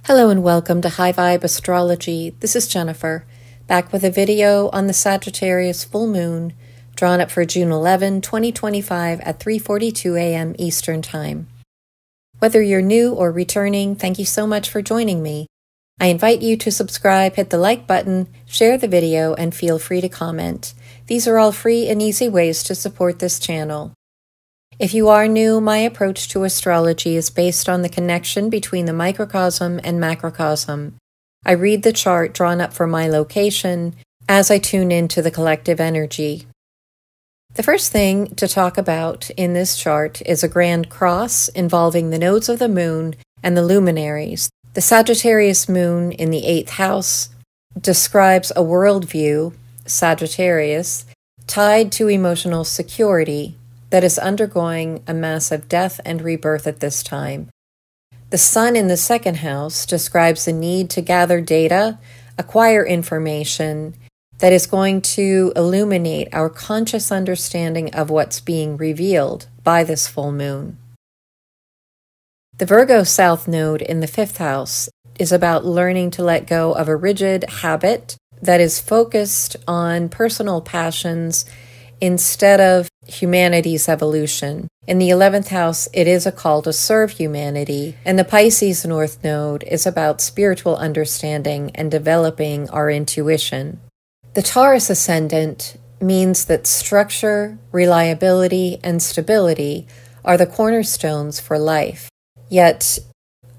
Hello and welcome to High Vibe Astrology. This is Jennifer, back with a video on the Sagittarius full moon, drawn up for June 11, 2025 at 3:42 a.m. Eastern Time. Whether you're new or returning, thank you so much for joining me. I invite you to subscribe, hit the like button, share the video, and feel free to comment. These are all free and easy ways to support this channel. If you are new, my approach to astrology is based on the connection between the microcosm and macrocosm. I read the chart drawn up for my location as I tune into the collective energy. The first thing to talk about in this chart is a grand cross involving the nodes of the moon and the luminaries. The Sagittarius moon in the 8th house describes a worldview, Sagittarius, tied to emotional security, that is undergoing a massive death and rebirth at this time. The sun in the 2nd house describes the need to gather data, acquire information that is going to illuminate our conscious understanding of what's being revealed by this full moon. The Virgo South node in the 5th house is about learning to let go of a rigid habit that is focused on personal passions instead of humanity's evolution. In the 11th house, it is a call to serve humanity, and the Pisces North Node is about spiritual understanding and developing our intuition. The Taurus Ascendant means that structure, reliability, and stability are the cornerstones for life. Yet,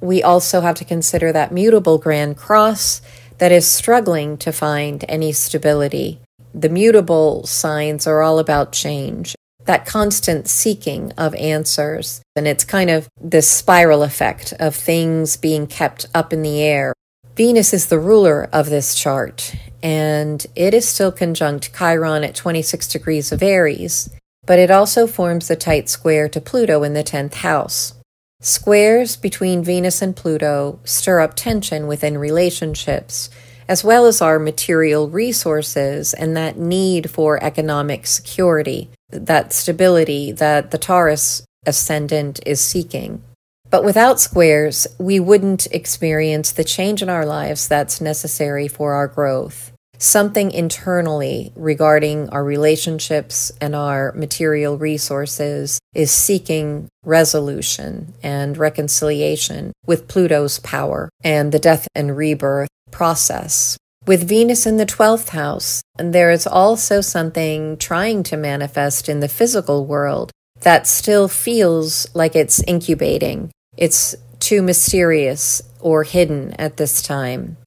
we also have to consider that mutable Grand Cross that is struggling to find any stability. The mutable signs are all about change, that constant seeking of answers. And it's kind of this spiral effect of things being kept up in the air. Venus is the ruler of this chart, and it is still conjunct Chiron at 26 degrees of Aries, but it also forms a tight square to Pluto in the 10th house. Squares between Venus and Pluto stir up tension within relationships, as well as our material resources and that need for economic security, that stability that the Taurus ascendant is seeking. But without squares, we wouldn't experience the change in our lives that's necessary for our growth. Something internally regarding our relationships and our material resources is seeking resolution and reconciliation with Pluto's power and the death and rebirth process. With Venus in the 12th house, there is also something trying to manifest in the physical world that still feels like it's incubating. It's too mysterious or hidden at this time.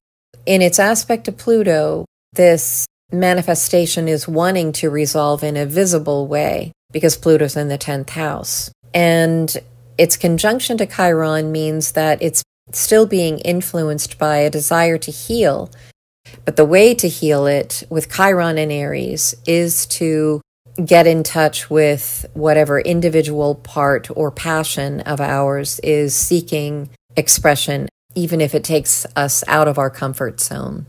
In its aspect to Pluto, this manifestation is wanting to resolve in a visible way because Pluto's in the 10th house. And its conjunction to Chiron means that it's still being influenced by a desire to heal. But the way to heal it with Chiron in Aries is to get in touch with whatever individual part or passion of ours is seeking expression, even if it takes us out of our comfort zone.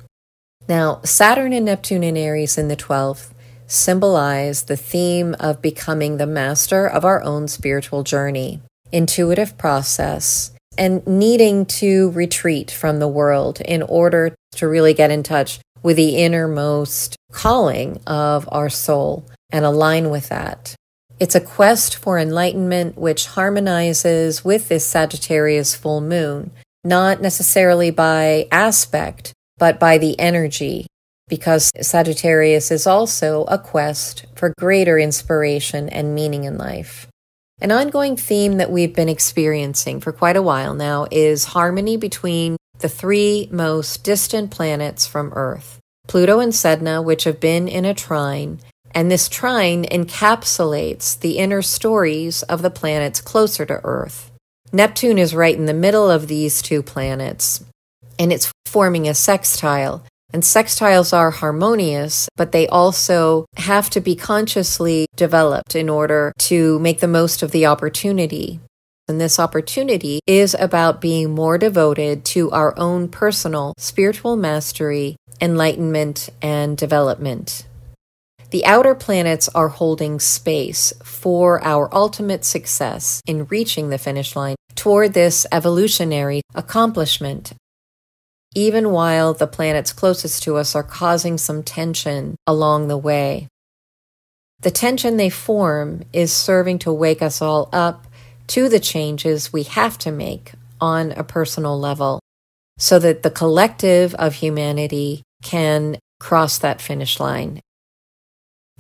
Now, Saturn and Neptune in Aries in the 12th symbolize the theme of becoming the master of our own spiritual journey, intuitive process, and needing to retreat from the world in order to really get in touch with the innermost calling of our soul and align with that. It's a quest for enlightenment which harmonizes with this Sagittarius full moon, not necessarily by aspect, but by the energy, because Sagittarius is also a quest for greater inspiration and meaning in life. An ongoing theme that we've been experiencing for quite a while now is harmony between the 3 most distant planets from Earth, Pluto and Sedna, which have been in a trine, and this trine encapsulates the inner stories of the planets closer to Earth. Neptune is right in the middle of these 2 planets, and it's forming a sextile. And sextiles are harmonious, but they also have to be consciously developed in order to make the most of the opportunity. And this opportunity is about being more devoted to our own personal spiritual mastery, enlightenment, and development. The outer planets are holding space for our ultimate success in reaching the finish line toward this evolutionary accomplishment even while the planets closest to us are causing some tension along the way. The tension they form is serving to wake us all up to the changes we have to make on a personal level, so that the collective of humanity can cross that finish line.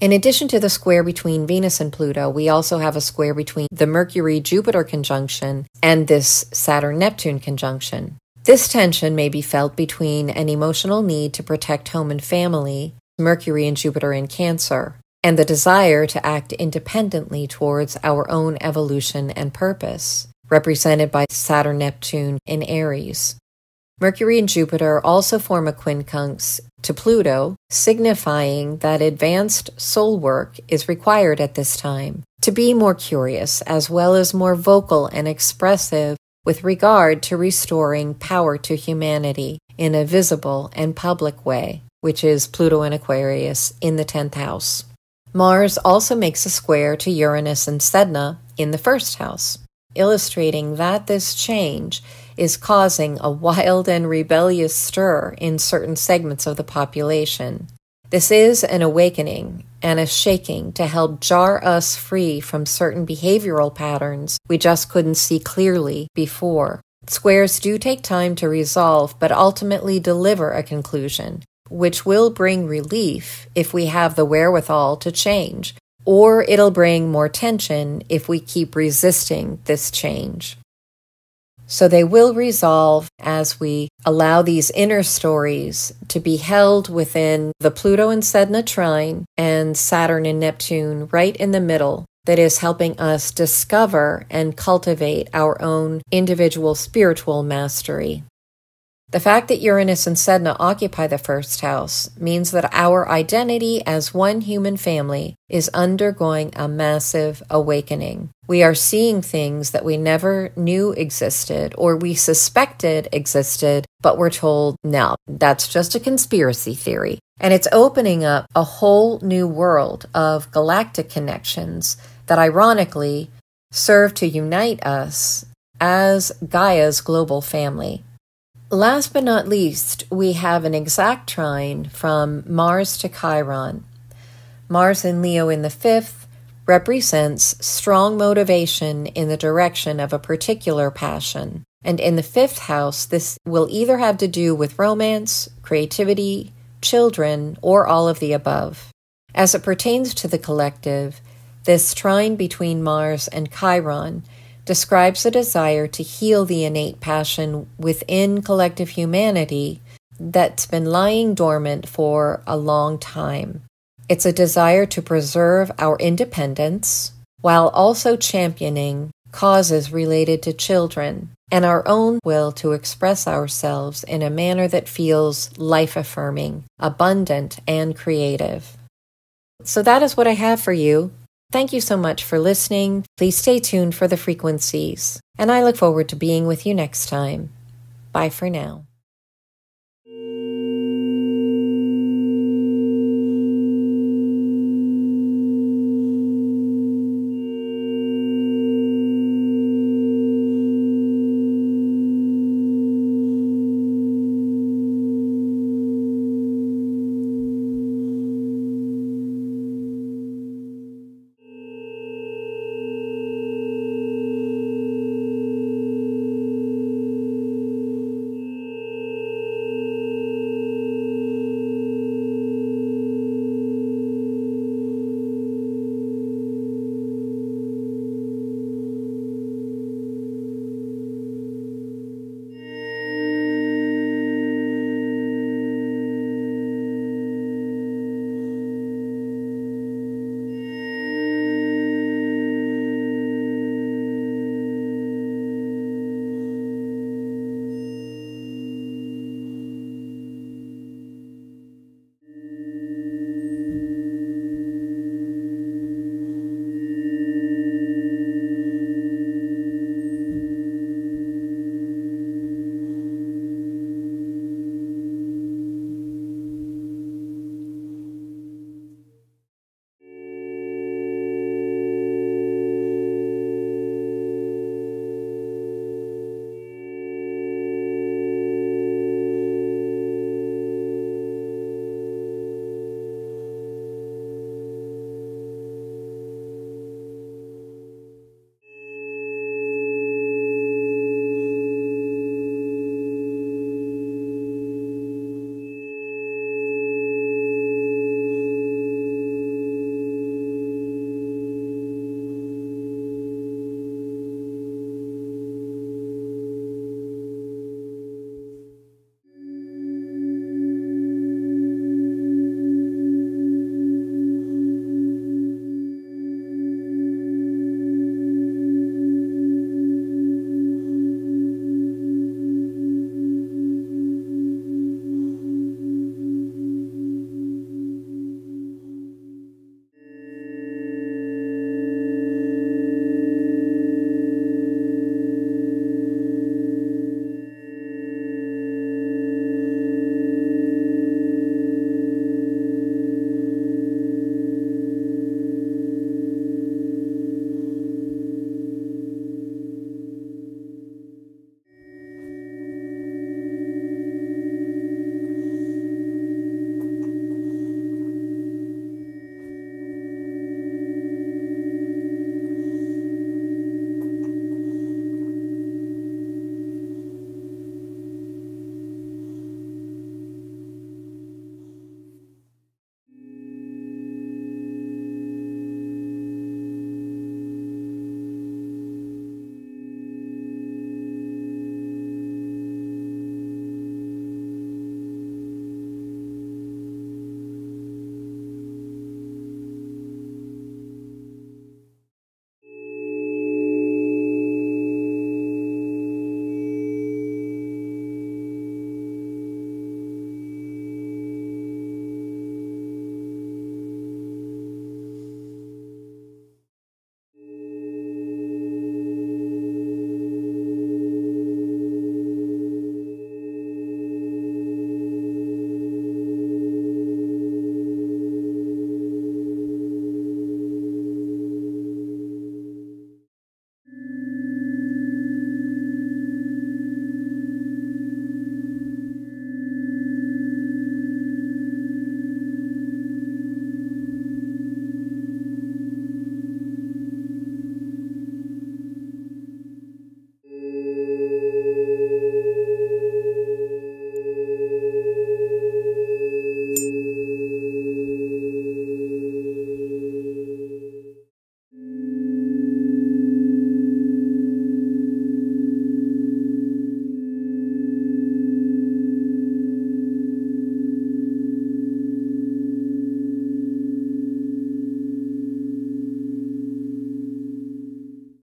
In addition to the square between Venus and Pluto, we also have a square between the Mercury-Jupiter conjunction and this Saturn-Neptune conjunction. This tension may be felt between an emotional need to protect home and family, Mercury and Jupiter in Cancer, and the desire to act independently towards our own evolution and purpose, represented by Saturn-Neptune in Aries. Mercury and Jupiter also form a quincunx to Pluto, signifying that advanced soul work is required at this time to be more curious as well as more vocal and expressive with regard to restoring power to humanity in a visible and public way, which is Pluto in Aquarius in the 10th house. Mars also makes a square to Uranus and Sedna in the 1st house, illustrating that this change is causing a wild and rebellious stir in certain segments of the population. This is an awakening and a shaking to help jar us free from certain behavioral patterns we just couldn't see clearly before. Squares do take time to resolve, but ultimately deliver a conclusion, which will bring relief if we have the wherewithal to change, or it'll bring more tension if we keep resisting this change. So they will resolve as we allow these inner stories to be held within the Pluto and Sedna trine and Saturn and Neptune right in the middle, that is helping us discover and cultivate our own individual spiritual mastery. The fact that Uranus and Sedna occupy the 1st house means that our identity as one human family is undergoing a massive awakening. We are seeing things that we never knew existed or we suspected existed, but we're told, no, that's just a conspiracy theory. And it's opening up a whole new world of galactic connections that ironically serve to unite us as Gaia's global family. Last but not least, we have an exact trine from Mars to Chiron. Mars in Leo in the 5th represents strong motivation in the direction of a particular passion. And in the 5th house, this will either have to do with romance, creativity, children, or all of the above. As it pertains to the collective, this trine between Mars and Chiron describes a desire to heal the innate passion within collective humanity that's been lying dormant for a long time. It's a desire to preserve our independence while also championing causes related to children and our own will to express ourselves in a manner that feels life-affirming, abundant, and creative. So that is what I have for you. Thank you so much for listening. Please stay tuned for the frequencies, and I look forward to being with you next time. Bye for now.